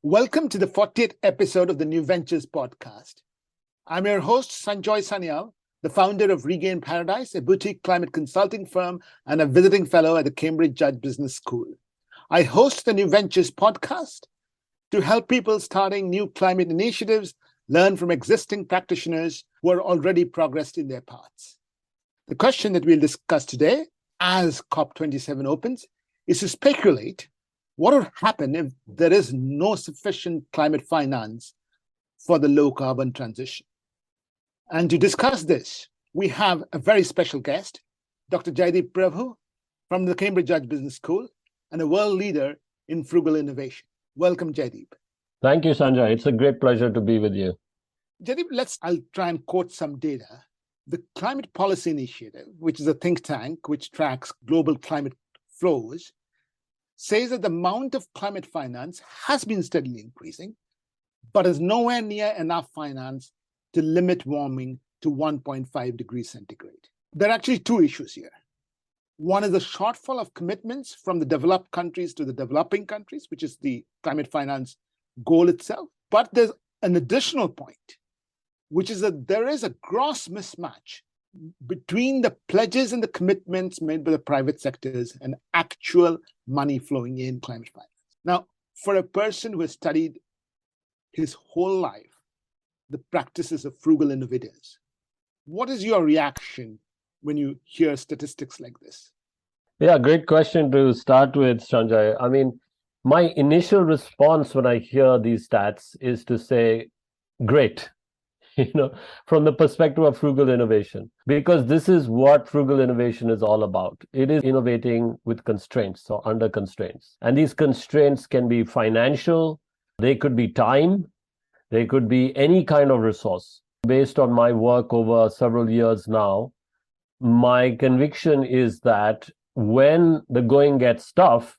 Welcome to the 40th episode of the New Ventures podcast. I'm your host, Sanjoy Sanyal, the founder of Regain Paradise, a boutique climate consulting firm and a visiting fellow at the Cambridge Judge Business School. I host the New Ventures podcast to help people starting new climate initiatives learn from existing practitioners who are already progressed in their paths. The question that we'll discuss today, as COP27 opens, is to speculate what would happen if there is no sufficient climate finance for the low carbon transition. And to discuss this, we have a very special guest, Dr. Jaideep Prabhu from the Cambridge Judge Business School and a world leader in frugal innovation. Welcome, Jaideep. Thank you, Sanjay. It's a great pleasure to be with you. Jaideep, I'll try and quote some data. The Climate Policy Initiative, which is a think tank which tracks global climate flows, says that the amount of climate finance has been steadily increasing, but is nowhere near enough finance to limit warming to 1.5 degrees centigrade. There are actually two issues here. One is the shortfall of commitments from the developed countries to the developing countries, which is the climate finance goal itself. But there's an additional point, which is that there is a gross mismatch between the pledges and the commitments made by the private sectors and actual money flowing in climate finance. Now, for a person who has studied his whole life the practices of frugal innovators, what is your reaction when you hear statistics like this? Yeah, great question to start with, Sanjay. I mean, my initial response when I hear these stats is to say, great. From the perspective of frugal innovation, because this is what frugal innovation is all about. It is innovating with constraints or under constraints. And these constraints can be financial, they could be time, they could be any kind of resource. Based on my work over several years now, my conviction is that when the going gets tough,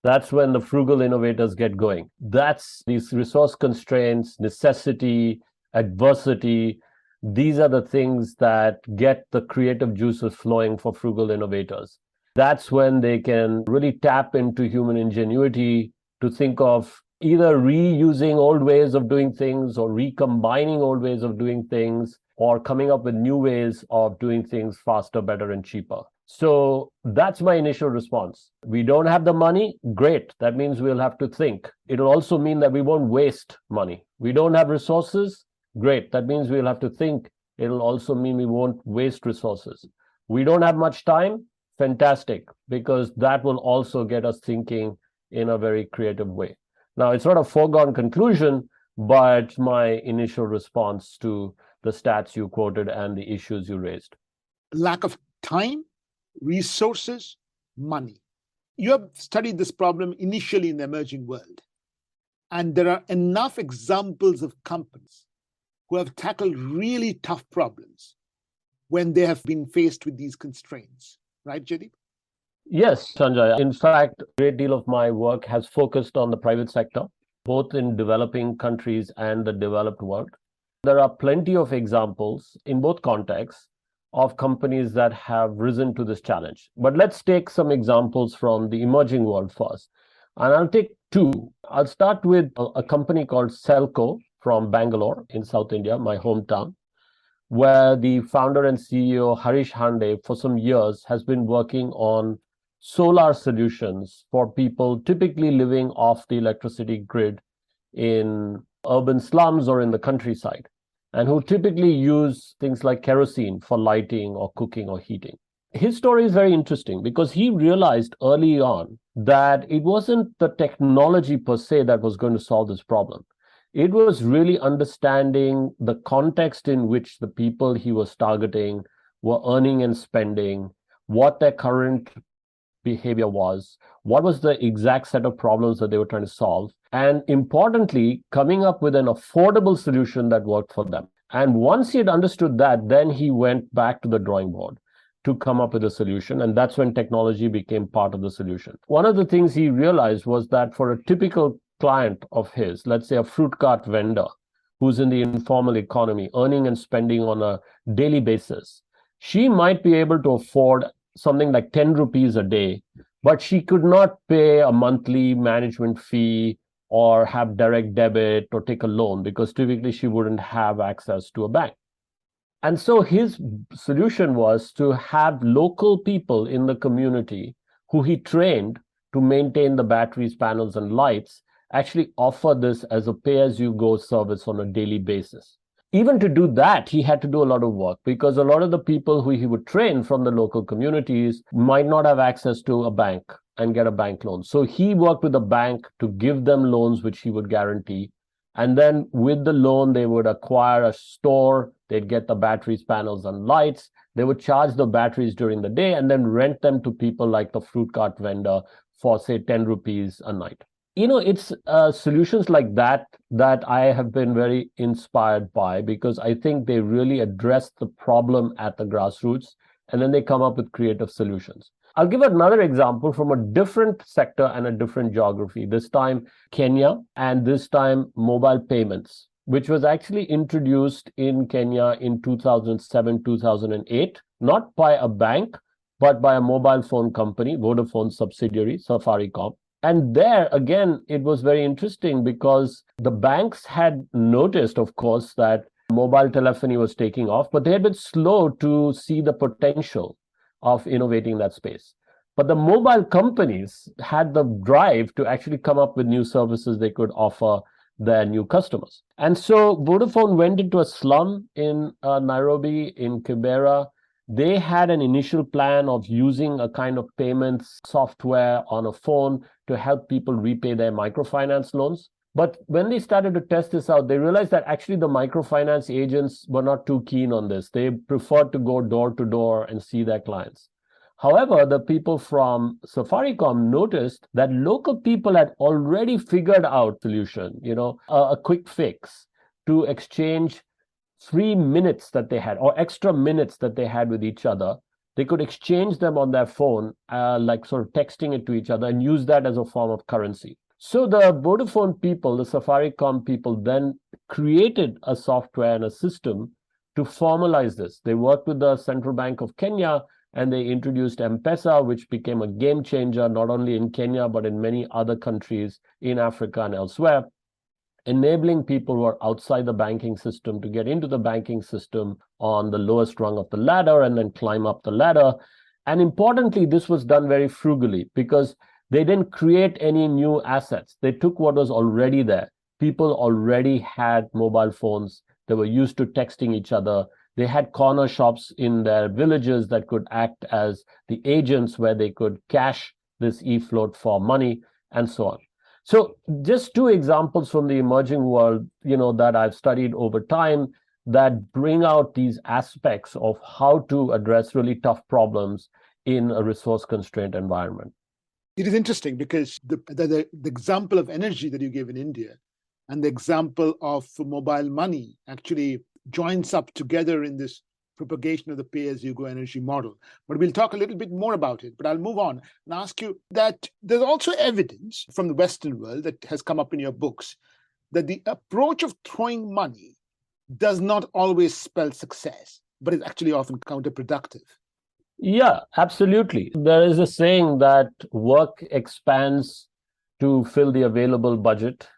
that's when the frugal innovators get going. That's these resource constraints, necessity, adversity. These are the things that get the creative juices flowing for frugal innovators. That's when they can really tap into human ingenuity to think of either reusing old ways of doing things or recombining old ways of doing things or coming up with new ways of doing things faster, better, and cheaper. So that's my initial response. We don't have the money? Great. That means we'll have to think. It'll also mean that we won't waste money. We don't have resources? Great. That means we'll have to think. It'll also mean we won't waste resources. We don't have much time? Fantastic, because that will also get us thinking in a very creative way. Now, it's not a foregone conclusion, but my initial response to the stats you quoted and the issues you raised. Lack of time, resources, money. You have studied this problem initially in the emerging world, and there are enough examples of companies who have tackled really tough problems when they have been faced with these constraints. Right, Jaideep? Yes, Sanjay. In fact, a great deal of my work has focused on the private sector, both in developing countries and the developed world. There are plenty of examples in both contexts of companies that have risen to this challenge. But let's take some examples from the emerging world first. And I'll take two. I'll start with a company called Selco from Bangalore in South India, my hometown, where the founder and CEO Harish Hande for some years has been working on solar solutions for people typically living off the electricity grid in urban slums or in the countryside, and who typically use things like kerosene for lighting or cooking or heating. His story is very interesting because he realized early on that it wasn't the technology per se that was going to solve this problem. It was really understanding the context in which the people he was targeting were earning and spending, what their current behavior was, what was the exact set of problems that they were trying to solve, and importantly, coming up with an affordable solution that worked for them. And once he had understood that, then he went back to the drawing board to come up with a solution, and that's when technology became part of the solution. One of the things he realized was that for a typical client of his, let's say a fruit cart vendor who's in the informal economy, earning and spending on a daily basis, she might be able to afford something like 10 rupees a day, but she could not pay a monthly management fee or have direct debit or take a loan, because typically she wouldn't have access to a bank. And so his solution was to have local people in the community who he trained to maintain the batteries, panels, and lights actually offer this as a pay-as-you-go service on a daily basis. Even to do that, he had to do a lot of work, because a lot of the people who he would train from the local communities might not have access to a bank and get a bank loan. So he worked with a bank to give them loans, which he would guarantee. And then with the loan, they would acquire a store, they'd get the batteries, panels, and lights. They would charge the batteries during the day and then rent them to people like the fruit cart vendor for, say, 10 rupees a night. It's solutions like that I have been very inspired by, because I think they really address the problem at the grassroots, and then they come up with creative solutions. I'll give another example from a different sector and a different geography, this time Kenya, and this time mobile payments, which was actually introduced in Kenya in 2007, 2008, not by a bank, but by a mobile phone company, Vodafone subsidiary, Safaricom. And there, again, it was very interesting because the banks had noticed, of course, that mobile telephony was taking off, but they had been slow to see the potential of innovating that space. But the mobile companies had the drive to actually come up with new services they could offer their new customers. And so Vodafone went into a slum in Nairobi, in Kibera. They had an initial plan of using a kind of payments software on a phone to help people repay their microfinance loans. But when they started to test this out, they realized that actually the microfinance agents were not too keen on this. They preferred to go door to door and see their clients. However, the people from Safaricom noticed that local people had already figured out a solution, a quick fix to exchange free minutes that they had, or extra minutes that they had with each other. They could exchange them on their phone, like sort of texting it to each other, and use that as a form of currency. So the Vodafone people, the Safaricom people, then created a software and a system to formalize this. They worked with the Central Bank of Kenya, and they introduced M-Pesa, which became a game changer, not only in Kenya, but in many other countries in Africa and elsewhere, enabling people who are outside the banking system to get into the banking system on the lowest rung of the ladder and then climb up the ladder. And importantly, this was done very frugally, because they didn't create any new assets. They took what was already there. People already had mobile phones. They were used to texting each other. They had corner shops in their villages that could act as the agents where they could cash this e-float for money, and so on. So just two examples from the emerging world, that I've studied over time that bring out these aspects of how to address really tough problems in a resource-constrained environment. It is interesting because the example of energy that you gave in India and the example of mobile money actually joins up together in this propagation of the pay-as-you-go energy model. But we'll talk a little bit more about it. But I'll move on and ask you that there's also evidence from the Western world that has come up in your books that the approach of throwing money does not always spell success, but is actually often counterproductive. Yeah, absolutely. There is a saying that work expands to fill the available budget,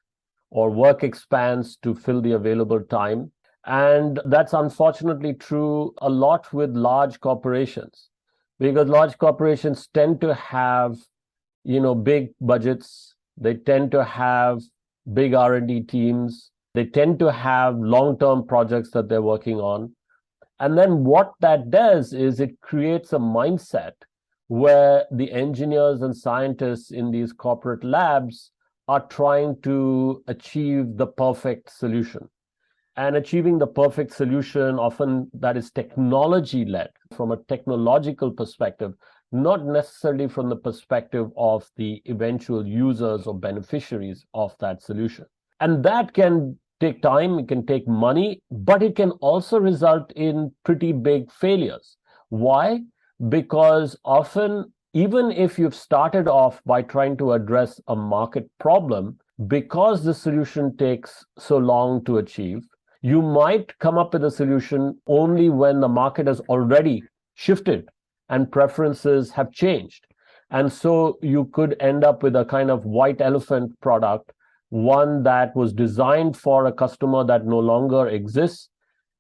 or work expands to fill the available time. And that's unfortunately true a lot with large corporations, because large corporations tend to have, big budgets. They tend to have big R&D teams. They tend to have long-term projects that they're working on. And then what that does is it creates a mindset where the engineers and scientists in these corporate labs are trying to achieve the perfect solution. And achieving the perfect solution, often that is technology-led, from a technological perspective, not necessarily from the perspective of the eventual users or beneficiaries of that solution. And that can take time, it can take money, but it can also result in pretty big failures. Why? Because often, even if you've started off by trying to address a market problem, because the solution takes so long to achieve, you might come up with a solution only when the market has already shifted and preferences have changed. And so you could end up with a kind of white elephant product one that was designed for a customer that no longer exists,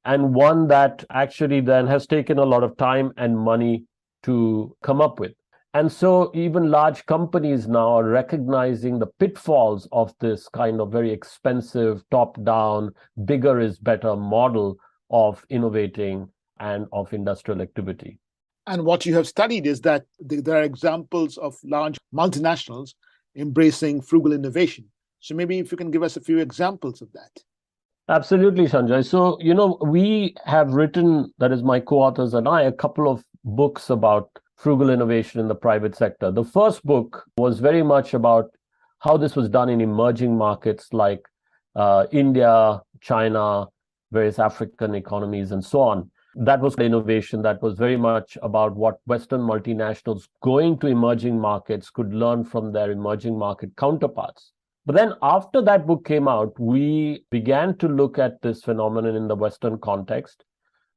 and one that actually then has taken a lot of time and money to come up with. And so even large companies now are recognizing the pitfalls of this kind of very expensive, top-down, bigger is better model of innovating and of industrial activity. And what you have studied is that there are examples of large multinationals embracing frugal innovation. So maybe if you can give us a few examples of that. Absolutely, Sanjoy. So, we have written, that is my co-authors and I, a couple of books about frugal innovation in the private sector. The first book was very much about how this was done in emerging markets like India, China, various African economies, and so on. That was innovation that was very much about what Western multinationals going to emerging markets could learn from their emerging market counterparts. But then after that book came out, we began to look at this phenomenon in the Western context,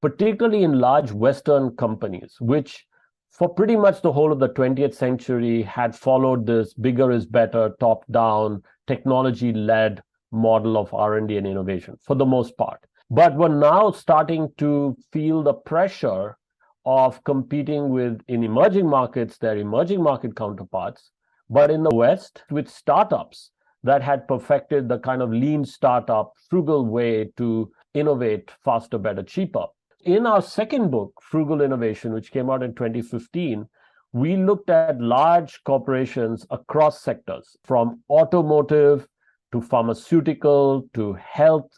particularly in large Western companies, which for pretty much the whole of the 20th century had followed this bigger is better, top-down, technology-led model of R&D and innovation for the most part. But we're now starting to feel the pressure of competing with, in emerging markets, their emerging market counterparts, but in the West with startups that had perfected the kind of lean startup, frugal way to innovate faster, better, cheaper. In our second book, Frugal Innovation, which came out in 2015, we looked at large corporations across sectors, from automotive to pharmaceutical to health,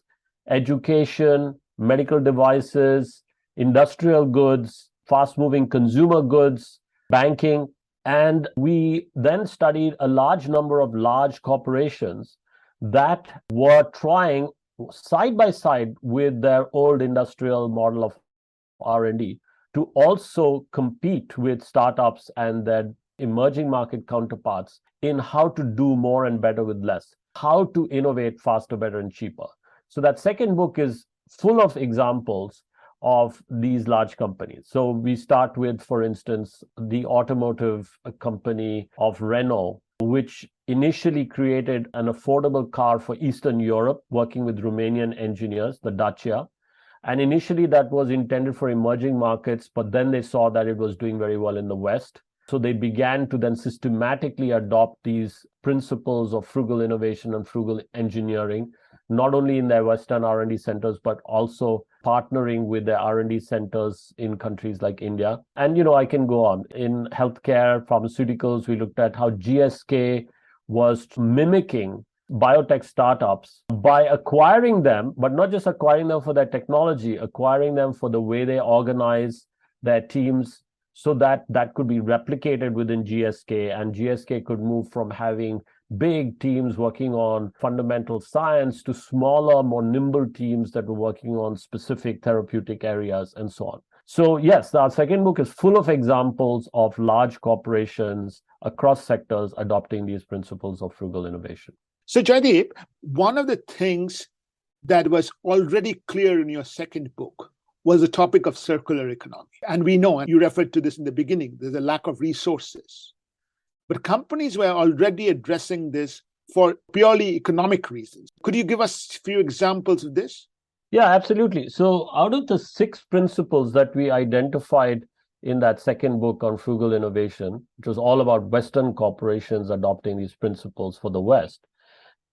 education, medical devices, industrial goods, fast-moving consumer goods, banking. And we then studied a large number of large corporations that were trying side by side with their old industrial model of R&D to also compete with startups and their emerging market counterparts in how to do more and better with less, how to innovate faster, better, and cheaper. So that second book is full of examples of these large companies. So we start with, for instance, the automotive company of Renault, which initially created an affordable car for Eastern Europe, working with Romanian engineers, the Dacia. And initially that was intended for emerging markets, but then they saw that it was doing very well in the West. So they began to then systematically adopt these principles of frugal innovation and frugal engineering, not only in their Western R&D centers, but also partnering with their R&D centers in countries like India. And, I can go on. In healthcare, pharmaceuticals, we looked at how GSK was mimicking biotech startups by acquiring them, but not just acquiring them for their technology, acquiring them for the way they organize their teams, so that could be replicated within GSK, and GSK could move from having big teams working on fundamental science to smaller, more nimble teams that were working on specific therapeutic areas and so on. So yes, our second book is full of examples of large corporations across sectors adopting these principles of frugal innovation. So Jaideep, one of the things that was already clear in your second book was the topic of circular economy. And we know, and you referred to this in the beginning, there's a lack of resources. But companies were already addressing this for purely economic reasons. Could you give us a few examples of this? Yeah, absolutely. So out of the 6 principles that we identified in that second book on frugal innovation, which was all about Western corporations adopting these principles for the West,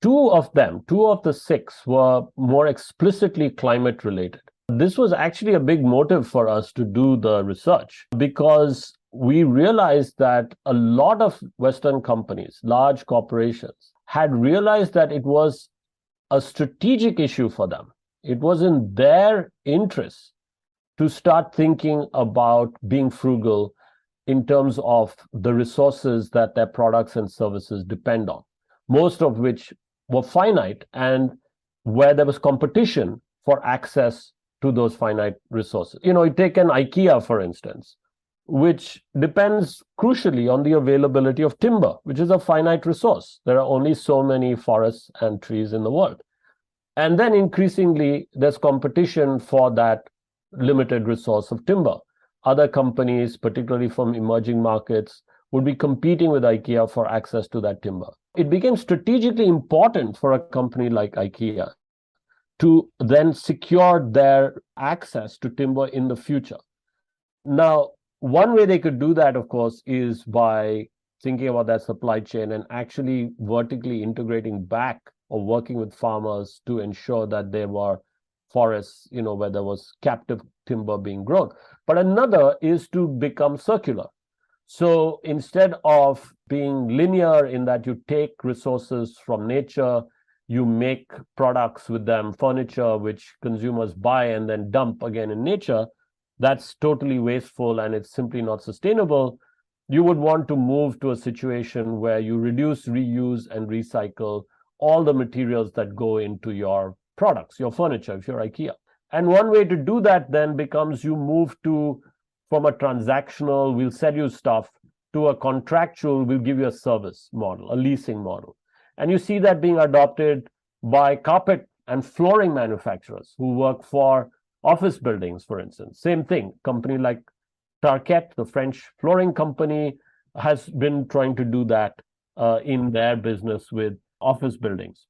2 of the 6 were more explicitly climate related. This was actually a big motive for us to do the research, because we realized that a lot of Western companies, large corporations, had realized that it was a strategic issue for them. It was in their interest to start thinking about being frugal in terms of the resources that their products and services depend on, most of which were finite, and where there was competition for access to those finite resources. Take an IKEA, for instance, which depends crucially on the availability of timber, which is a finite resource. There are only so many forests and trees in the world. And then increasingly, there's competition for that limited resource of timber. Other companies, particularly from emerging markets, would be competing with IKEA for access to that timber. it became strategically important for a company like IKEA to then secure their access to timber in the future. Now, one way they could do that, of course, is by thinking about their supply chain and actually vertically integrating back or working with farmers to ensure that there were forests, where there was captive timber being grown. But another is to become circular. So instead of being linear in that you take resources from nature, you make products with them, furniture, which consumers buy and then dump again in nature, that's totally wasteful and it's simply not sustainable. You would want to move to a situation where you reduce, reuse, and recycle all the materials that go into your products, your furniture, if you're IKEA. And one way to do that then becomes you move from a transactional, we'll sell you stuff, to a contractual, we'll give you a service model, a leasing model. And you see that being adopted by carpet and flooring manufacturers who work for office buildings, for instance. Same thing, company like Tarkett, the French flooring company, has been trying to do that in their business with office buildings.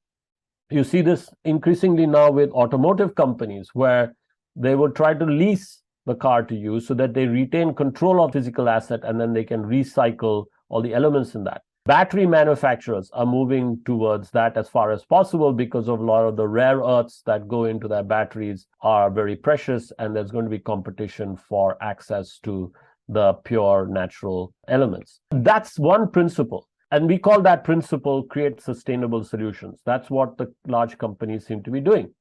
You see this increasingly now with automotive companies, where they will try to lease the car to you so that they retain control of physical asset and then they can recycle all the elements in that. Battery manufacturers are moving towards that as far as possible because of a lot of the rare earths that go into their batteries are very precious, and there's going to be competition for access to the pure natural elements. That's one principle. And we call that principle create sustainable solutions. That's what the large companies seem to be doing.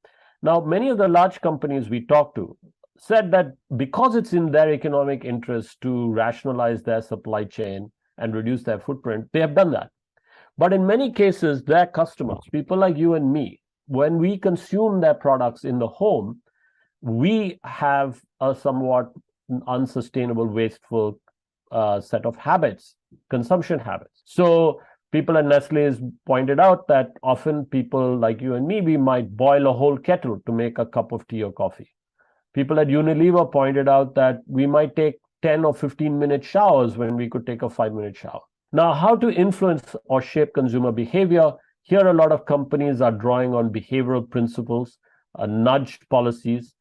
Now, many of the large companies we talked to said that because it's in their economic interest to rationalize their supply chain and reduce their footprint, they have done that. But in many cases, their customers, people like you and me, when we consume their products in the home, we have a somewhat unsustainable, wasteful set of habits, consumption habits. So people at Nestle has pointed out that often people like you and me, we might boil a whole kettle to make a cup of tea or coffee. People at Unilever pointed out that we might take 10 or 15-minute showers when we could take a 5-minute shower. Now, how to influence or shape consumer behavior? Here, a lot of companies are drawing on behavioral principles, nudged policies,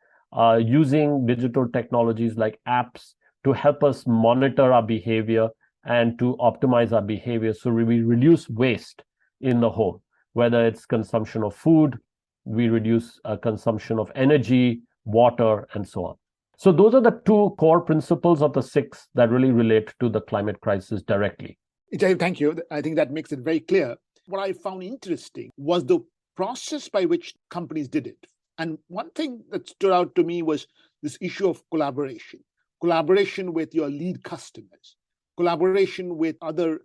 using digital technologies like apps to help us monitor our behavior and to optimize our behavior so we reduce waste in the home, whether it's consumption of food, we reduce consumption of energy, water, and so on. So those are the two core principles of the 6 that really relate to the climate crisis directly. Jaideep, thank you. I think that makes it very clear. What I found interesting was the process by which companies did it. And one thing that stood out to me was this issue of collaboration with your lead customers, collaboration with other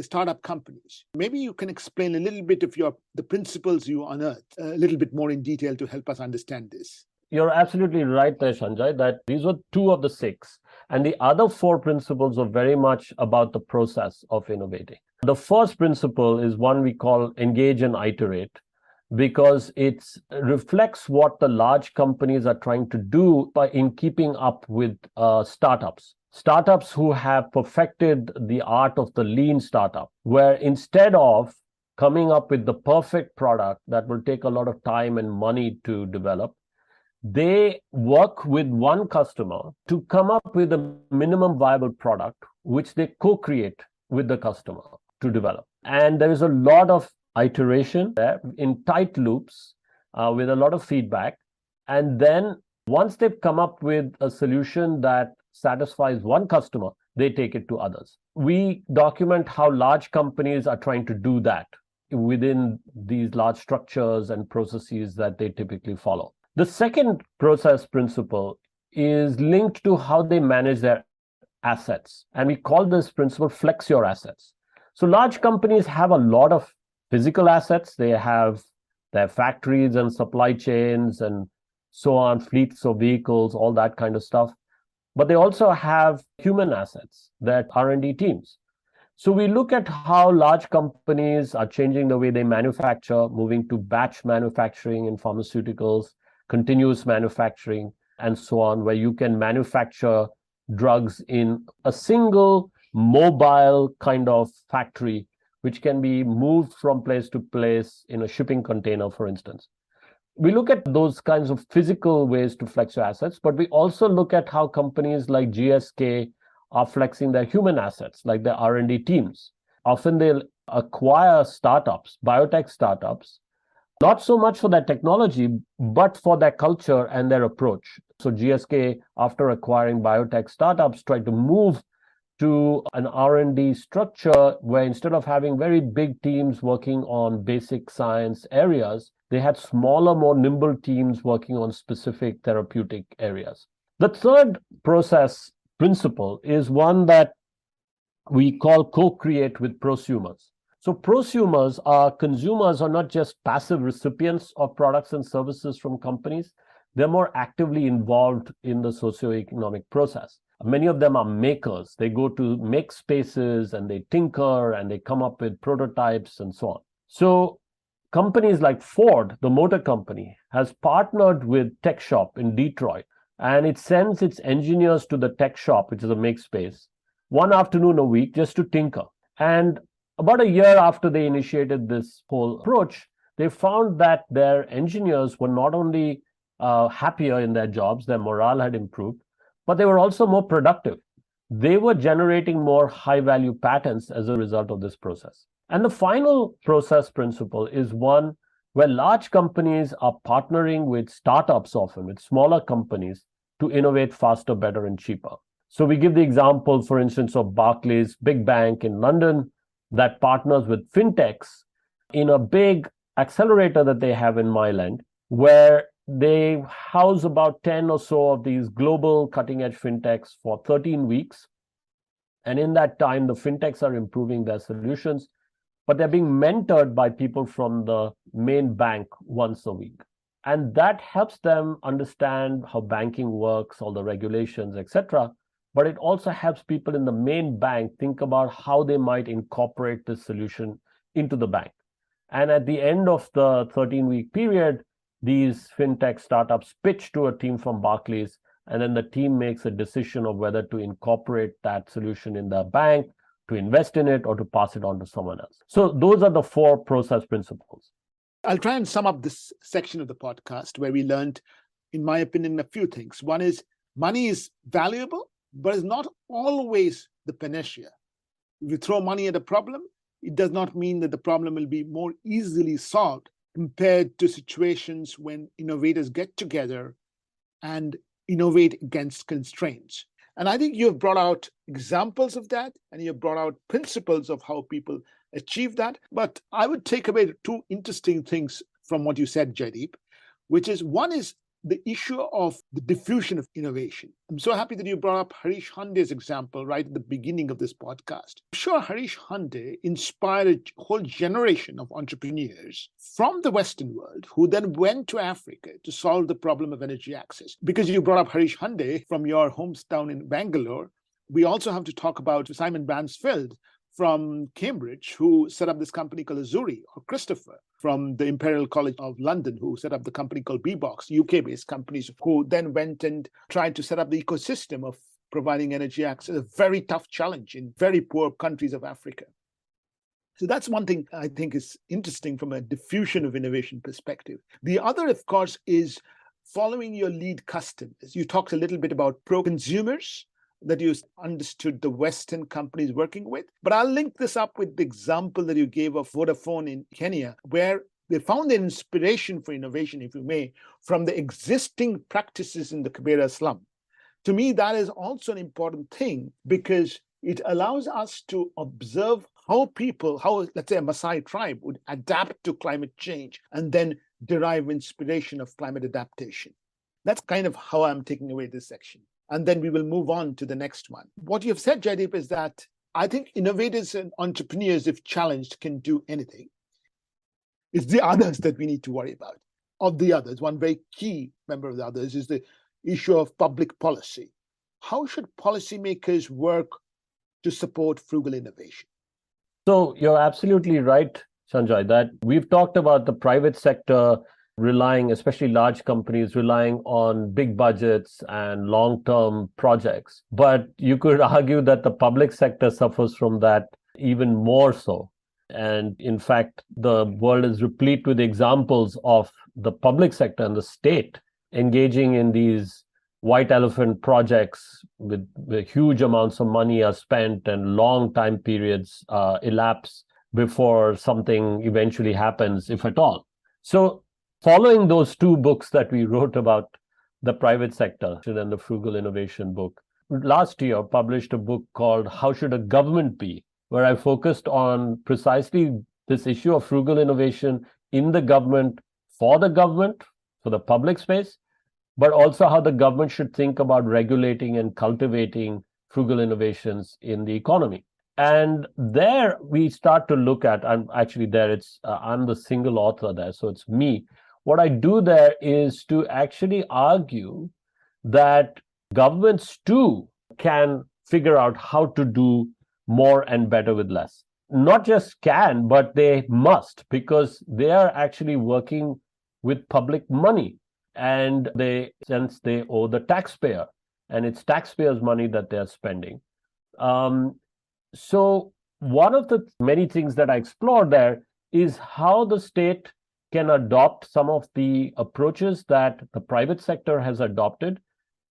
startup companies. Maybe you can explain a little bit of the principles you unearthed a little bit more in detail to help us understand this. You're absolutely right there, Sanjoy, that these were 2 of the 6. And the other 4 principles are very much about the process of innovating. The first principle is one we call engage and iterate, because it reflects what the large companies are trying to do in keeping up with startups. Startups who have perfected the art of the lean startup, where instead of coming up with the perfect product that will take a lot of time and money to develop, they work with one customer to come up with a minimum viable product, which they co-create with the customer to develop. And there is a lot of iteration there in tight loops with a lot of feedback. And then once they've come up with a solution that satisfies one customer, they take it to others. We document how large companies are trying to do that within these large structures and processes that they typically follow. The second process principle is linked to how they manage their assets. And we call this principle flex your assets. So large companies have a lot of physical assets. They have their factories and supply chains and so on, fleets of vehicles, all that kind of stuff. But they also have human assets, their R&D teams. So we look at how large companies are changing the way they manufacture, moving to batch manufacturing in pharmaceuticals, continuous manufacturing, and so on, where you can manufacture drugs in a single mobile kind of factory which can be moved from place to place in a shipping container, for instance. We look at those kinds of physical ways to flex your assets, but we also look at how companies like GSK are flexing their human assets, like their R&D teams. Often they'll acquire startups, biotech startups, not so much for their technology, but for their culture and their approach. So GSK, after acquiring biotech startups, tried to move to an R&D structure where instead of having very big teams working on basic science areas, they had smaller, more nimble teams working on specific therapeutic areas. The third process principle is one that we call co-create with prosumers. So prosumers are consumers, are not just passive recipients of products and services from companies. They're more actively involved in the socioeconomic process. Many of them are makers. They go to make spaces and they tinker and they come up with prototypes and so on. So companies like Ford, the motor company, has partnered with Tech Shop in Detroit, and it sends its engineers to the Tech Shop, which is a make space, one afternoon a week just to tinker. And about a year after they initiated this whole approach, they found that their engineers were not only happier in their jobs, their morale had improved, but they were also more productive. They were generating more high-value patents as a result of this process. And the final process principle is one where large companies are partnering with startups, often with smaller companies, to innovate faster, better, and cheaper. So we give the example, for instance, of Barclays, big bank in London, that partners with fintechs in a big accelerator that they have in Mile End, where they house about 10 or so of these global cutting-edge fintechs for 13 weeks. And in that time, the fintechs are improving their solutions, but they're being mentored by people from the main bank once a week. And that helps them understand how banking works, all the regulations, etc. But it also helps people in the main bank think about how they might incorporate this solution into the bank. And at the end of the 13-week period, these fintech startups pitch to a team from Barclays, and then the team makes a decision of whether to incorporate that solution in the bank, to invest in it, or to pass it on to someone else. So those are the 4 process principles. I'll try and sum up this section of the podcast where we learned, in my opinion, a few things. One is money is valuable, but it's not always the panacea. If you throw money at a problem, it does not mean that the problem will be more easily solved compared to situations when innovators get together and innovate against constraints. And I think you've brought out examples of that, and you've brought out principles of how people achieve that. But I would take away 2 interesting things from what you said, Jaideep, which is, one is the issue of the diffusion of innovation. I'm so happy that you brought up Harish Hande's example right at the beginning of this podcast. I'm sure Harish Hande inspired a whole generation of entrepreneurs from the Western world who then went to Africa to solve the problem of energy access. Because you brought up Harish Hande from your hometown in Bangalore, we also have to talk about Simon Bansfield from Cambridge, who set up this company called Azuri, or Christopher from the Imperial College of London, who set up the company called Bbox, UK-based companies, who then went and tried to set up the ecosystem of providing energy access, a very tough challenge in very poor countries of Africa. So that's one thing I think is interesting from a diffusion of innovation perspective. The other, of course, is following your lead customers. You talked a little bit about pro-consumers, that you understood the Western companies working with. But I'll link this up with the example that you gave of Vodafone in Kenya, where they found their inspiration for innovation, if you may, from the existing practices in the Kibera slum. To me, that is also an important thing, because it allows us to observe how let's say, a Maasai tribe would adapt to climate change and then derive inspiration of climate adaptation. That's kind of how I'm taking away this section. And then we will move on to the next one. What you have said, Jaideep, is that I think innovators and entrepreneurs, if challenged, can do anything. It's the others that we need to worry about. Of the others, one very key member of the others is the issue of public policy. How should policymakers work to support frugal innovation? So you're absolutely right, Sanjoy, that we've talked about the private sector relying, especially large companies, relying on big budgets and long-term projects. But you could argue that the public sector suffers from that even more so. And in fact, the world is replete with examples of the public sector and the state engaging in these white elephant projects with huge amounts of money are spent and long time periods elapse before something eventually happens, if at all. So following those two books that we wrote about the private sector and the frugal innovation book, last year published a book called How Should a Government Be?, where I focused on precisely this issue of frugal innovation in the government, for the public space, but also how the government should think about regulating and cultivating frugal innovations in the economy. And there we start to look at, I'm actually there, I'm the single author there, so it's me. What I do there is to actually argue that governments too can figure out how to do more and better with less. Not just can, but they must, because they are actually working with public money. And since they owe the taxpayer, and it's taxpayers' money that they're spending. So one of the many things that I explore there is how the state can adopt some of the approaches that the private sector has adopted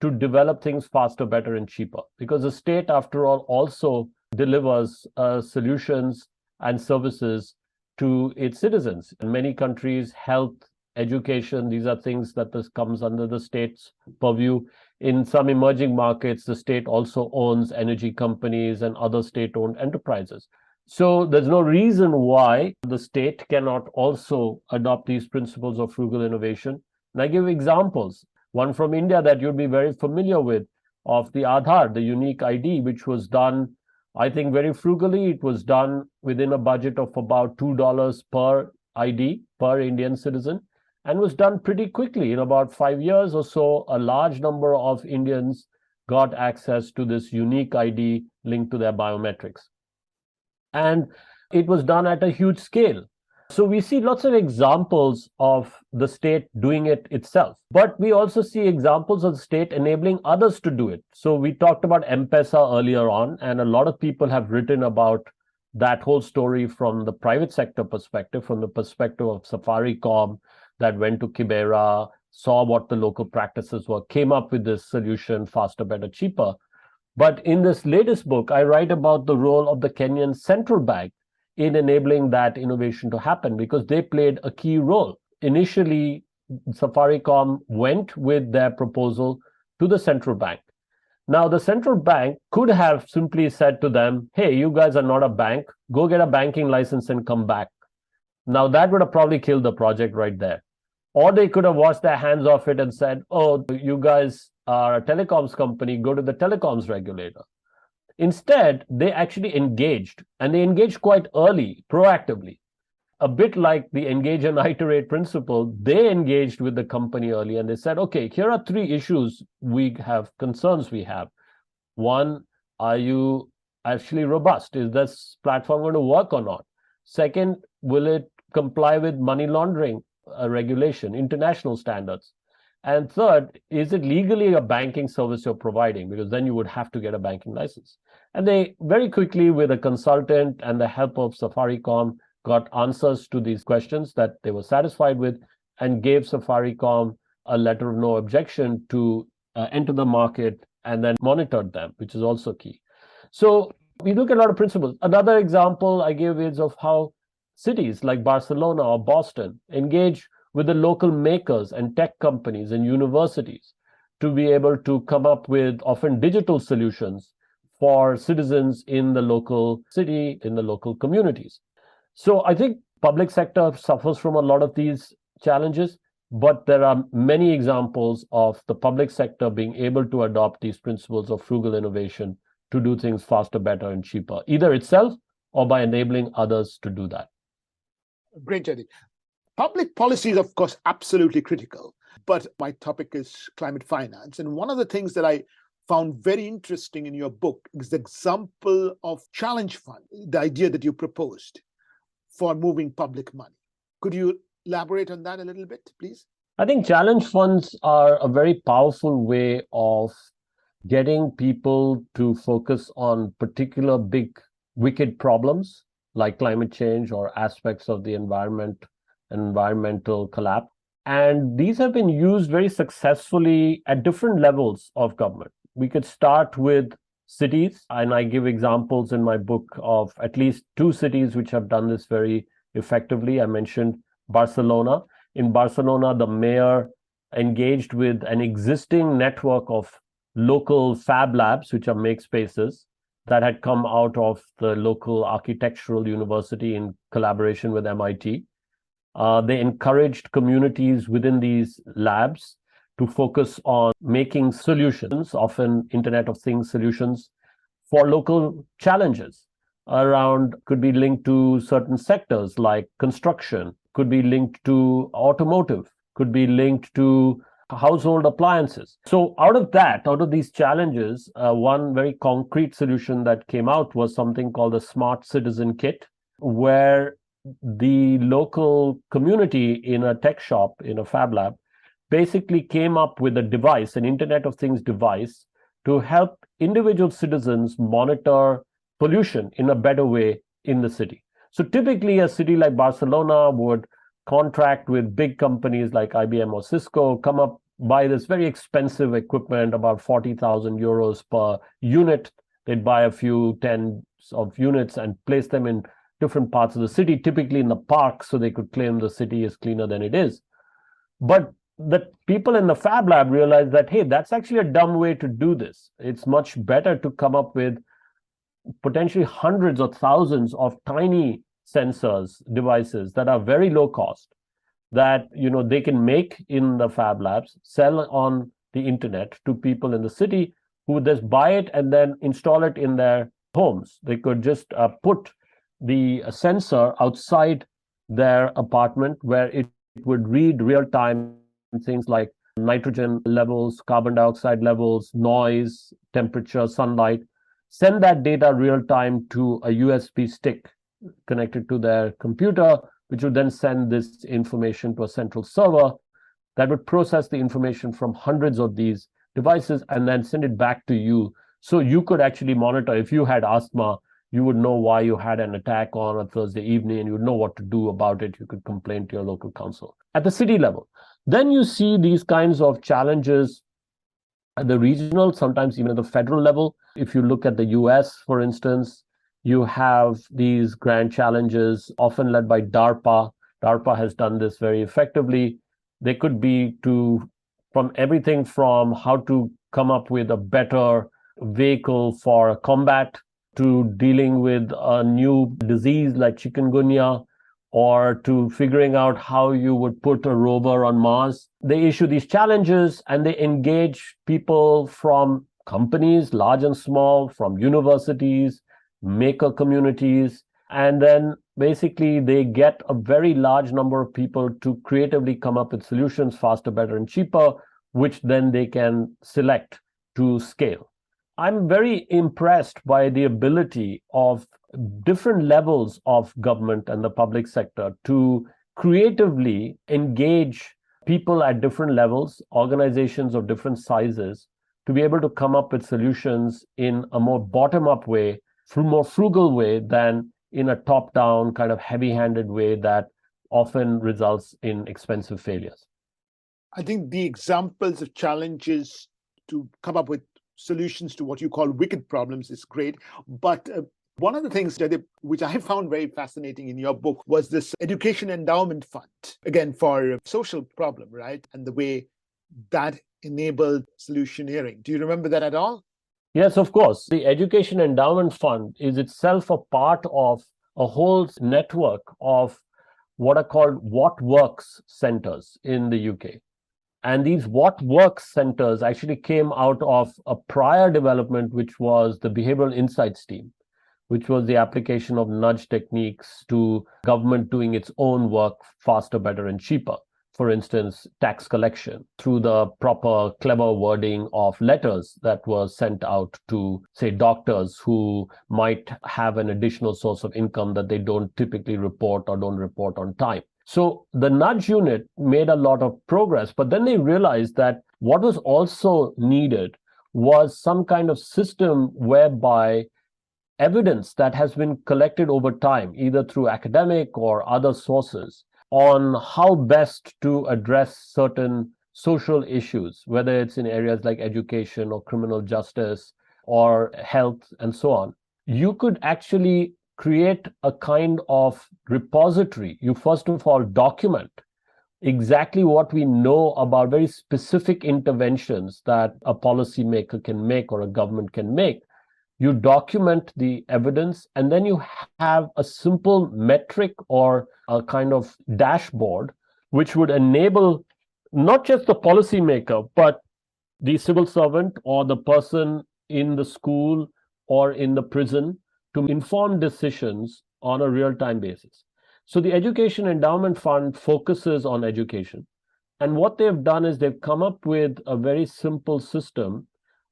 to develop things faster, better, and cheaper. Because the state, after all, also delivers solutions and services to its citizens. In many countries, health, education, these are things that this comes under the state's purview. In some emerging markets, the state also owns energy companies and other state-owned enterprises. So there's no reason why the state cannot also adopt these principles of frugal innovation. And I give examples. One from India that you'd be very familiar with, of the Aadhaar, the unique ID, which was done, I think, very frugally. It was done within a budget of about $2 per ID, per Indian citizen, and was done pretty quickly. In about 5 years or so, a large number of Indians got access to this unique ID linked to their biometrics. And it was done at a huge scale. So we see lots of examples of the state doing it itself, but we also see examples of the state enabling others to do it. So we talked about M-Pesa earlier on, and a lot of people have written about that whole story from the private sector perspective, from the perspective of Safaricom, that went to Kibera, saw what the local practices were, came up with this solution, faster, better, cheaper. But in this latest book, I write about the role of the Kenyan central bank in enabling that innovation to happen, because they played a key role. Initially, Safaricom went with their proposal to the central bank. Now, the central bank could have simply said to them, hey, you guys are not a bank, go get a banking license and come back. Now, that would have probably killed the project right there. Or they could have washed their hands off it and said, oh, you guys are a telecoms company, go to the telecoms regulator. Instead, they actually engaged, and they engaged quite early, proactively. A bit like the engage and iterate principle, they engaged with the company early, and they said, okay, here are 3 issues we have, concerns we have. One, are you actually robust? Is this platform going to work or not? Second, will it comply with money laundering regulation, international standards? And third, is it legally a banking service you're providing? Because then you would have to get a banking license. And they very quickly, with a consultant and the help of Safaricom, got answers to these questions that they were satisfied with, and gave Safaricom a letter of no objection to enter the market, and then monitored them, which is also key. So we look at a lot of principles. Another example I give is of how cities like Barcelona or Boston engage with the local makers and tech companies and universities to be able to come up with often digital solutions for citizens in the local city, in the local communities. So I think public sector suffers from a lot of these challenges, but there are many examples of the public sector being able to adopt these principles of frugal innovation to do things faster, better, and cheaper, either itself or by enabling others to do that. Great, Jaideep. Public policy is, of course, absolutely critical, but my topic is climate finance. And one of the things that I found very interesting in your book is the example of challenge fund, the idea that you proposed for moving public money. Could you elaborate on that a little bit, please? I think challenge funds are a very powerful way of getting people to focus on particular big, wicked problems like climate change or aspects of the environment and environmental collapse. And these have been used very successfully at different levels of government. We could start with cities, and I give examples in my book of at least two cities which have done this very effectively. I mentioned Barcelona. In Barcelona, the mayor engaged with an existing network of local fab labs, which are make spaces, that had come out of the local architectural university in collaboration with MIT. They encouraged communities within these labs to focus on making solutions, often Internet of Things solutions, for local challenges around, could be linked to certain sectors like construction, could be linked to automotive, could be linked to household appliances. So out of these challenges, one very concrete solution that came out was something called the Smart Citizen Kit, where the local community in a tech shop, in a fab lab, basically came up with a device, an Internet of Things device, to help individual citizens monitor pollution in a better way in the city. So typically a city like Barcelona would contract with big companies like IBM or Cisco, come up, buy this very expensive equipment, about 40,000 euros per unit. They'd buy a few tens of units and place them in different parts of the city, typically in the park, so they could claim the city is cleaner than it is. But the people in the fab lab realized that, hey, that's actually a dumb way to do this. It's much better to come up with potentially hundreds or thousands of tiny sensors, devices that are very low cost, that they can make in the fab labs, sell on the internet to people in the city who would just buy it and then install it in their homes. They could just put the sensor outside their apartment, where it would read real-time things like nitrogen levels, carbon dioxide levels, noise, temperature, sunlight, send that data real-time to a USB stick connected to their computer, which would then send this information to a central server that would process the information from hundreds of these devices and then send it back to you. So you could actually monitor. If you had asthma, you would know why you had an attack on a Thursday evening, and you would know what to do about it. You could complain to your local council at the city level. Then you see these kinds of challenges at the regional, sometimes even at the federal level. If you look at the US, for instance, you have these grand challenges often led by DARPA. DARPA has done this very effectively. They could be from everything from how to come up with a better vehicle for combat, to dealing with a new disease like chikungunya, or to figuring out how you would put a rover on Mars. They issue these challenges and they engage people from companies, large and small, from universities, maker communities, and then basically they get a very large number of people to creatively come up with solutions faster, better, and cheaper, which then they can select to scale. I'm very impressed by the ability of different levels of government and the public sector to creatively engage people at different levels, organizations of different sizes, to be able to come up with solutions in a more bottom-up way, more frugal way than in a top-down kind of heavy-handed way that often results in expensive failures. I think the examples of challenges to come up with solutions to what you call wicked problems is great. But one of the things, Jaideep, which I found very fascinating in your book was this education endowment fund, again, for a social problem, right? And the way that enabled solutioneering. Do you remember that at all? Yes, of course. The Education Endowment Fund is itself a part of a whole network of what are called What Works centers in the UK. And these What Works centers actually came out of a prior development, which was the Behavioral Insights team, which was the application of nudge techniques to government doing its own work faster, better, and cheaper. For instance, tax collection through the proper, clever wording of letters that were sent out to, say, doctors who might have an additional source of income that they don't typically report or don't report on time. So the nudge unit made a lot of progress, but then they realized that what was also needed was some kind of system whereby evidence that has been collected over time, either through academic or other sources, on how best to address certain social issues, whether it's in areas like education or criminal justice or health and so on, you could actually create a kind of repository. You first of all document exactly what we know about very specific interventions that a policymaker can make or a government can make. You document the evidence, and then you have a simple metric or a kind of dashboard which would enable not just the policymaker, but the civil servant or the person in the school or in the prison to inform decisions on a real-time basis. So the Education Endowment Fund focuses on education. And what they've done is they've come up with a very simple system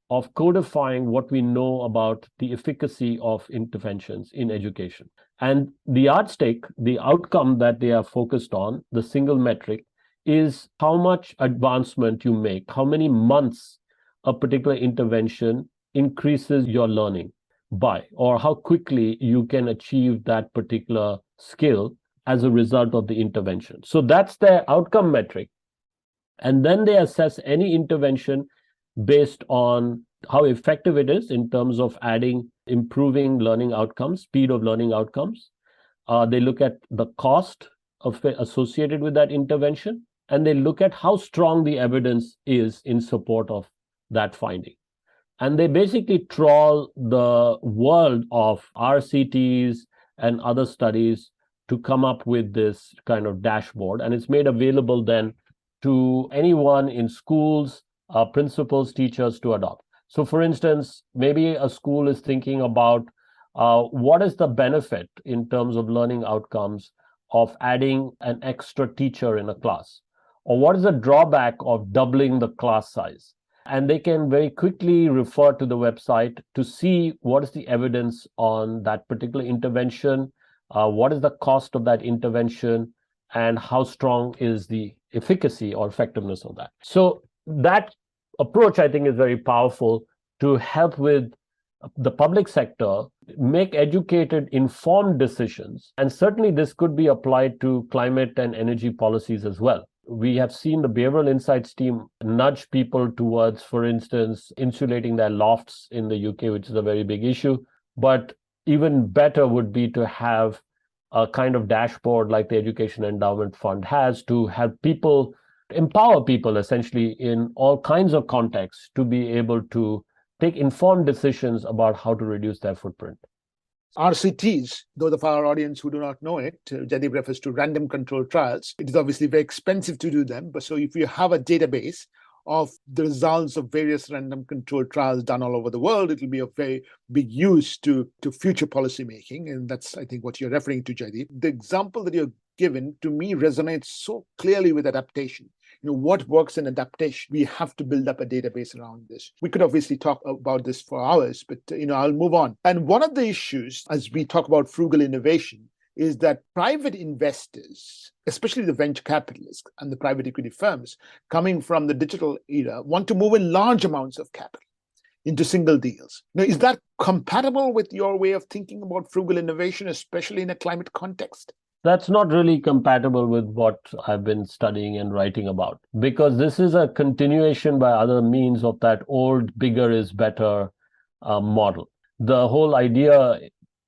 of codifying what we know about the efficacy of interventions in education. And the yardstick, the outcome that they are focused on, the single metric, is how much advancement you make, how many months a particular intervention increases your learning by, or how quickly you can achieve that particular skill as a result of the intervention. So that's their outcome metric. And then they assess any intervention based on how effective it is in terms of improving learning outcomes, speed of learning outcomes. They look at the cost associated with that intervention, and they look at how strong the evidence is in support of that finding. And they basically trawl the world of RCTs and other studies to come up with this kind of dashboard. And it's made available then to anyone in schools, principals, teachers to adopt. So for instance, maybe a school is thinking about what is the benefit in terms of learning outcomes of adding an extra teacher in a class? Or what is the drawback of doubling the class size? And they can very quickly refer to the website to see what is the evidence on that particular intervention, what is the cost of that intervention, and how strong is the efficacy or effectiveness of that. So that approach, I think, is very powerful to help with the public sector make educated, informed decisions. And certainly this could be applied to climate and energy policies as well. We have seen the Behavioral Insights team nudge people towards, for instance, insulating their lofts in the UK, which is a very big issue. But even better would be to have a kind of dashboard like the Education Endowment Fund has to help people, empower people essentially in all kinds of contexts to be able to take informed decisions about how to reduce their footprint. RCTs, those of our audience who do not know it, Jaideep refers to random controlled trials. It is obviously very expensive to do them. But so if you have a database of the results of various random controlled trials done all over the world, it will be of very big use to future policy making. And that's, I think, what you're referring to, Jaideep. The example that you're given, to me, resonates so clearly with adaptation. What works in adaptation? We have to build up a database around this. We could obviously talk about this for hours, but I'll move on. And one of the issues, as we talk about frugal innovation, is that private investors, especially the venture capitalists and the private equity firms coming from the digital era, want to move in large amounts of capital into single deals. Now, is that compatible with your way of thinking about frugal innovation, especially in a climate context? That's not really compatible with what I've been studying and writing about, because this is a continuation by other means of that old bigger is better model. The whole idea,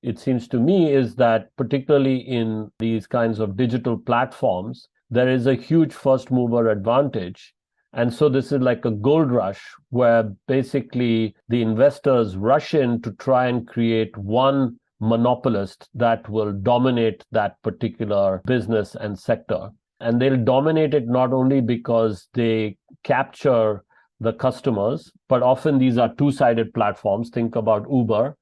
it seems to me, is that particularly in these kinds of digital platforms, there is a huge first mover advantage. And so this is like a gold rush where basically the investors rush in to try and create one monopolist that will dominate that particular business and sector. And they'll dominate it not only because they capture the customers, but often these are two-sided platforms. Think about Uber.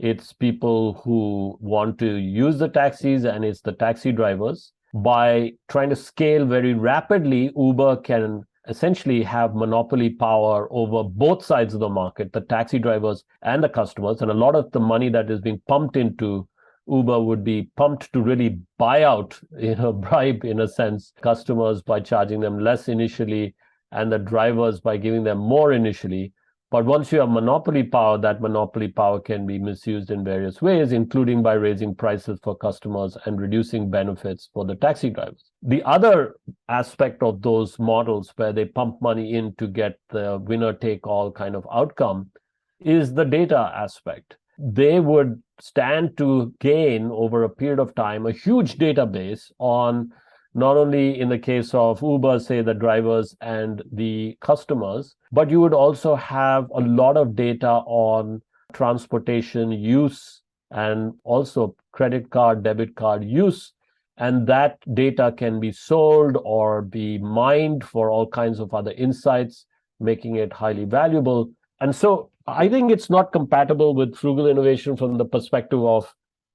It's people who want to use the taxis, and it's the taxi drivers. By trying to scale very rapidly, Uber can essentially have monopoly power over both sides of the market, the taxi drivers and the customers. And a lot of the money that is being pumped into Uber would be pumped to really buy out, bribe, in a sense, customers by charging them less initially, and the drivers by giving them more initially. But once you have monopoly power, that monopoly power can be misused in various ways, including by raising prices for customers and reducing benefits for the taxi drivers. The other aspect of those models where they pump money in to get the winner-take-all kind of outcome is the data aspect. They would stand to gain over a period of time a huge database on not only in the case of Uber, say the drivers and the customers, but you would also have a lot of data on transportation use and also credit card, debit card use. And that data can be sold or be mined for all kinds of other insights, making it highly valuable. And so I think it's not compatible with frugal innovation from the perspective of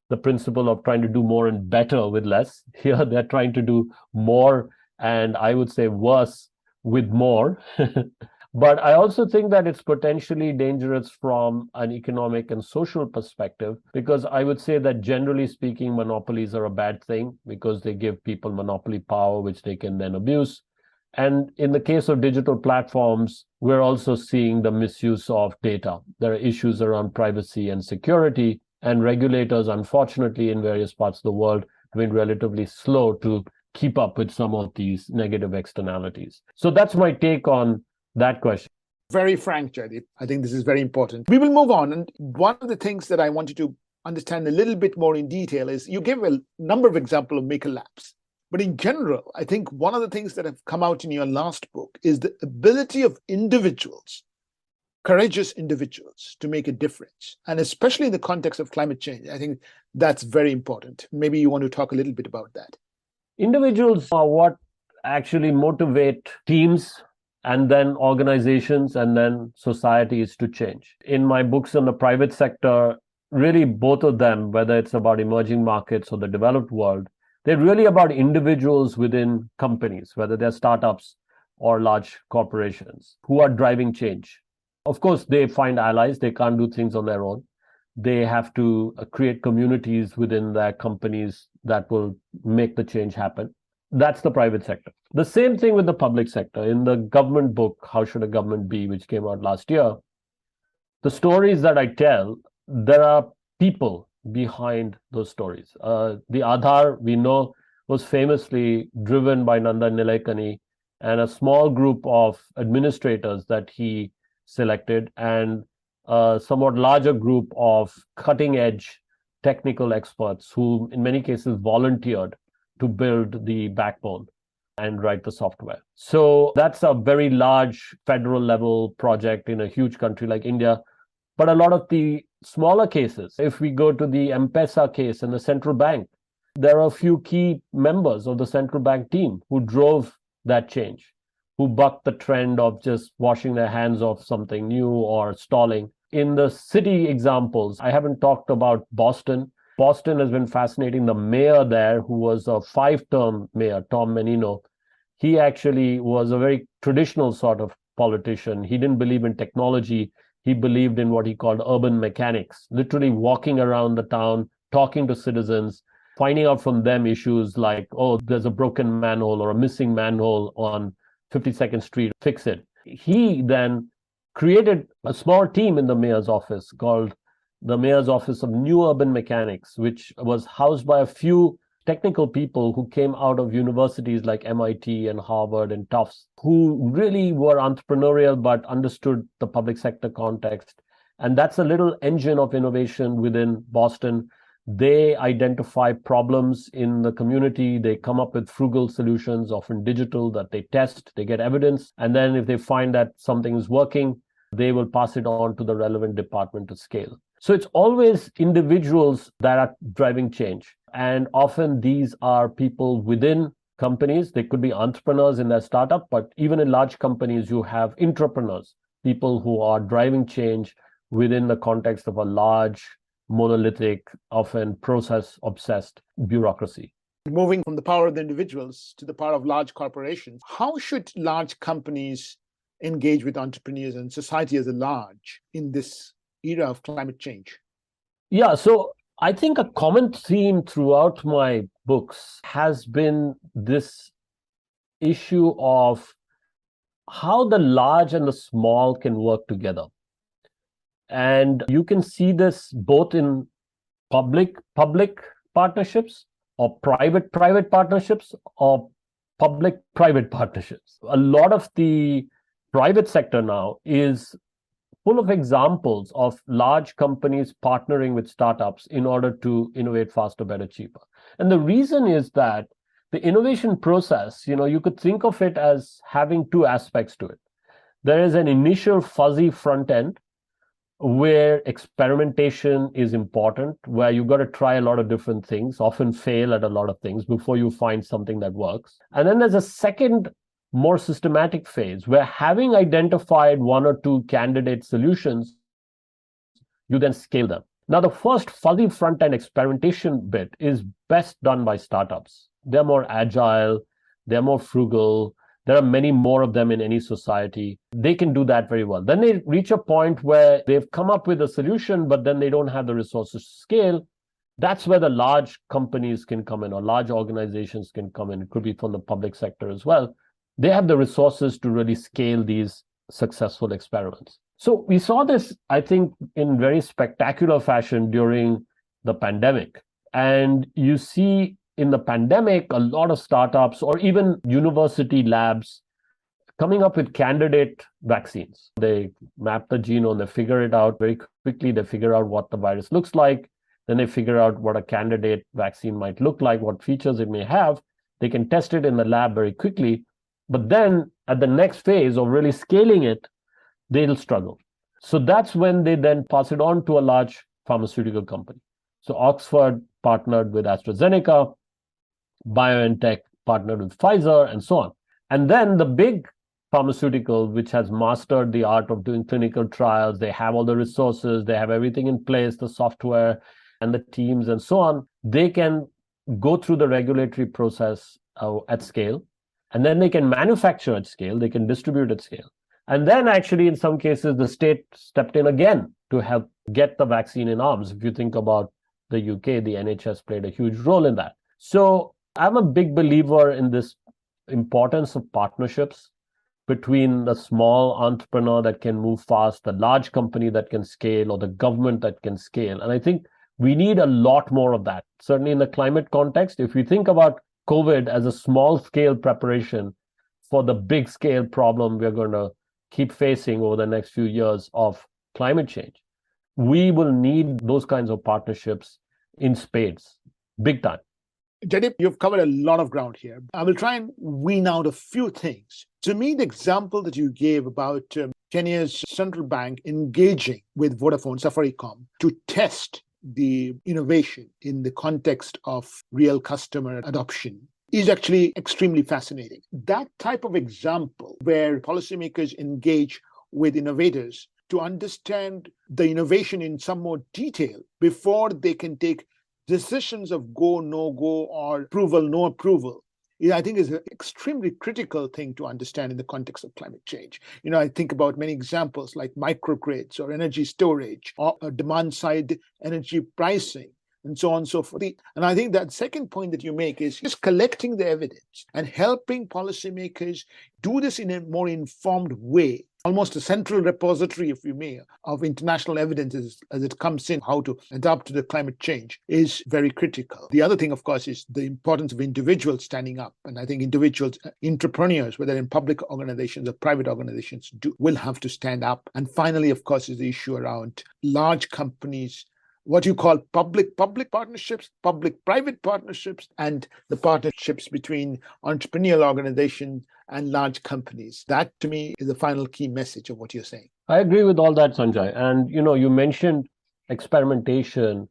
the principle of trying to do more and better with less. Here, they're trying to do more, and I would say worse with more. But I also think that it's potentially dangerous from an economic and social perspective, because I would say that generally speaking, monopolies are a bad thing because they give people monopoly power, which they can then abuse. And in the case of digital platforms, we're also seeing the misuse of data. There are issues around privacy and security, and regulators, unfortunately, in various parts of the world, have been relatively slow to keep up with some of these negative externalities. So that's my take on that question. Very frank, Jaideep. I think this is very important. We will move on. And one of the things that I wanted to understand a little bit more in detail is you gave a number of examples of maker labs. But in general, I think one of the things that have come out in your last book is the ability of individuals, courageous individuals, to make a difference. And especially in the context of climate change, I think that's very important. Maybe you want to talk a little bit about that. Individuals are what actually motivate teams and then organizations and then societies to change. In my books on the private sector, really both of them, whether it's about emerging markets or the developed world, they're really about individuals within companies, whether they're startups or large corporations, who are driving change. Of course, they find allies. They can't do things on their own. They have to create communities within their companies that will make the change happen. That's the private sector. The same thing with the public sector. In the government book, How Should a Government Be, which came out last year, the stories that I tell, there are people behind those stories. The Aadhaar, we know, was famously driven by Nandan Nilekani and a small group of administrators that he selected, and a somewhat larger group of cutting-edge technical experts who, in many cases, volunteered to build the backbone and write the software. So that's a very large federal level project in a huge country like India. But a lot of the smaller cases, if we go to the M-Pesa case in the central bank, there are a few key members of the central bank team who drove that change, who bucked the trend of just washing their hands of something new or stalling. In the city examples, I haven't talked about Boston. Boston has been fascinating. The mayor there, who was a 5-term mayor, Tom Menino, he actually was a very traditional sort of politician. He didn't believe in technology. He believed in what he called urban mechanics, literally walking around the town, talking to citizens, finding out from them issues like, oh, there's a broken manhole or a missing manhole on 52nd Street, fix it. He then created a small team in the mayor's office called the Mayor's Office of New Urban Mechanics, which was housed by a few technical people who came out of universities like MIT and Harvard and Tufts, who really were entrepreneurial but understood the public sector context. And that's a little engine of innovation within Boston. They identify problems in the community. They come up with frugal solutions, often digital, that they test, they get evidence. And then if they find that something is working, they will pass it on to the relevant department to scale. So it's always individuals that are driving change. And often these are people within companies. They could be entrepreneurs in their startup, but even in large companies, you have intrapreneurs, people who are driving change within the context of a large, monolithic, often process-obsessed bureaucracy. Moving from the power of the individuals to the power of large corporations, how should large companies engage with entrepreneurs and society as a large in this era of climate change? Yeah, so I think a common theme throughout my books has been this issue of how the large and the small can work together. And you can see this both in public partnerships or private partnerships or public private partnerships. A lot of the private sector now is full of examples of large companies partnering with startups in order to innovate faster, better, cheaper. And the reason is that the innovation process, you could think of it as having two aspects to it. There is an initial fuzzy front end where experimentation is important, where you've got to try a lot of different things, often fail at a lot of things before you find something that works. And then there's a second, more systematic phase where, having identified one or two candidate solutions, you then scale them. Now, the first fuzzy front-end experimentation bit is best done by startups. They're more agile, they're more frugal, there are many more of them in any society. They can do that very well. Then they reach a point where they've come up with a solution, but then they don't have the resources to scale. That's where the large companies can come in, or large organizations can come in. It could be from the public sector as well. They have the resources to really scale these successful experiments. So we saw this, I think, in very spectacular fashion during the pandemic. And you see in the pandemic, a lot of startups or even university labs coming up with candidate vaccines. They map the genome, they figure it out very quickly, they figure out what the virus looks like, then they figure out what a candidate vaccine might look like, what features it may have. They can test it in the lab very quickly. But then at the next phase of really scaling it, they'll struggle. So that's when they then pass it on to a large pharmaceutical company. So Oxford partnered with AstraZeneca, BioNTech partnered with Pfizer, and so on. And then the big pharmaceutical, which has mastered the art of doing clinical trials, they have all the resources, they have everything in place, the software and the teams and so on, they can go through the regulatory process at scale, and then they can manufacture at scale, they can distribute at scale. And then actually, in some cases, the state stepped in again to help get the vaccine in arms. If you think about the UK, the NHS played a huge role in that. So I'm a big believer in this importance of partnerships between the small entrepreneur that can move fast, the large company that can scale, or the government that can scale. And I think we need a lot more of that. Certainly in the climate context, if we think about COVID as a small scale preparation for the big scale problem we're going to keep facing over the next few years of climate change, we will need those kinds of partnerships in spades, big time. Jaideep, you've covered a lot of ground here. I will try and wean out a few things. To me, the example that you gave about Kenya's central bank engaging with Vodafone Safaricom to test the innovation in the context of real customer adoption is actually extremely fascinating. That type of example where policymakers engage with innovators to understand the innovation in some more detail before they can take decisions of go, no go, or approval, no approval, I think is an extremely critical thing to understand in the context of climate change. I think about many examples like microgrids or energy storage or demand-side energy pricing and so on and so forth. And I think that second point that you make is just collecting the evidence and helping policymakers do this in a more informed way, almost a central repository, if you may, of international evidence as it comes in, how to adapt to the climate change is very critical. The other thing, of course, is the importance of individuals standing up. And I think individuals, entrepreneurs, whether in public organizations or private organizations, will have to stand up. And finally, of course, is the issue around large companies, what you call public-public partnerships, public-private partnerships, and the partnerships between entrepreneurial organizations and large companies. That, to me, is the final key message of what you're saying. I agree with all that, Sanjoy. And, you mentioned experimentation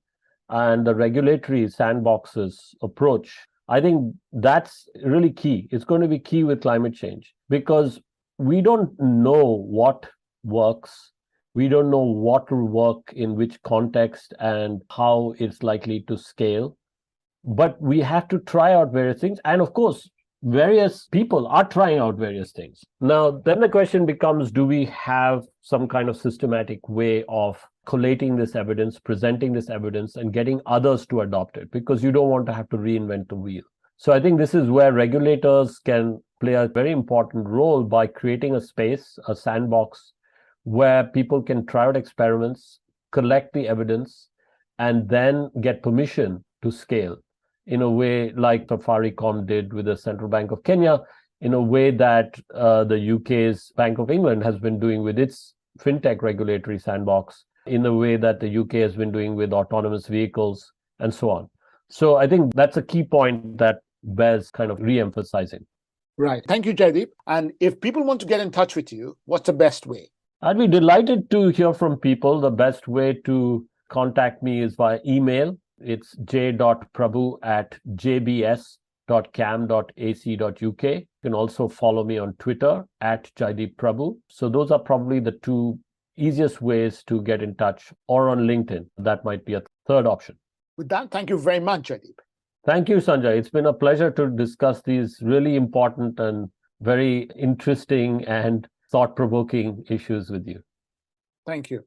and the regulatory sandboxes approach. I think that's really key. It's going to be key with climate change because we don't know what works. We don't know what will work in which context and how it's likely to scale. But we have to try out various things. And of course, various people are trying out various things. Now, then the question becomes, do we have some kind of systematic way of collating this evidence, presenting this evidence, and getting others to adopt it? Because you don't want to have to reinvent the wheel. So I think this is where regulators can play a very important role by creating a space, a sandbox, where people can try out experiments, collect the evidence, and then get permission to scale in a way like Safaricom did with the Central Bank of Kenya, in a way that the UK's Bank of England has been doing with its fintech regulatory sandbox, in a way that the UK has been doing with autonomous vehicles, and so on. So I think that's a key point that bears kind of re-emphasizing. Right. Thank you, Jaideep. And if people want to get in touch with you, what's the best way? I'd be delighted to hear from people. The best way to contact me is via email. It's j.prabhu@jbs.cam.ac.uk. You can also follow me on Twitter @Jaideep Prabhu. So those are probably the two easiest ways to get in touch, or on LinkedIn. That might be a third option. With that, thank you very much, Jaideep. Thank you, Sanjoy. It's been a pleasure to discuss these really important and very interesting and thought-provoking issues with you. Thank you.